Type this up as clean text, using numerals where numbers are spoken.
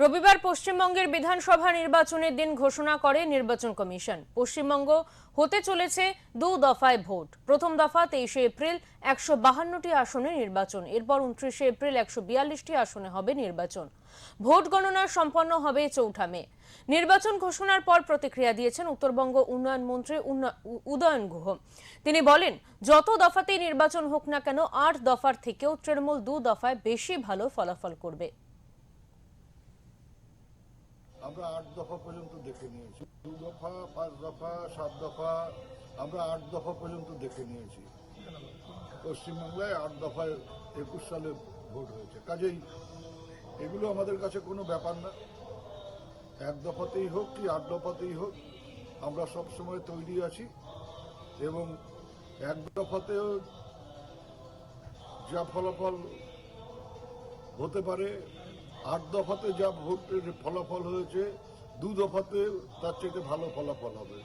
রবিবার পশ্চিমবঙ্গের বিধানসভা নির্বাচনের দিন ঘোষণা করে নির্বাচন কমিশন। পশ্চিমবঙ্গ হতে চলেছে দু দফায় ভোট। প্রথম দফা 23 এপ্রিল 152টি আসনে নির্বাচন, এরপর 29 এপ্রিল 142টি আসনে হবে নির্বাচন। ভোট গণনা সম্পন্ন হবে 4 মে। নির্বাচন ঘোষণার পর প্রতিক্রিয়া দিয়েছেন উত্তরবঙ্গ উন্নয়ন মন্ত্রী উদয়ন গুহ। তিনি বলেন, যত দফাতেই নির্বাচন হোক না কেন 8 দফার থেকেও তৃণমূল 2 দফায় বেশি ভালো ফলাফল করবে। আমরা 8 দফা পর্যন্ত দেখে নিয়েছি, 2 দফা, 5 দফা, 7 দফা, আমরা 8 দফা পর্যন্ত দেখে নিয়েছি। পশ্চিমবাংলায় 8 দফায় 21 সালে ভোট হয়েছে। কাজেই এগুলো আমাদের কাছে কোনো ব্যাপার না। 1 দফাতেই হোক কি 8 দফাতেই হোক, আমরা সব সময় তৈরি আছি এবং 1 দফাতেও যা ফলাফল হতে পারে, 8 দফাতে যা ভোটের ফলাফল হয়েছে, 2 দফাতে তার চেয়ে ভালো ফলাফল হবে।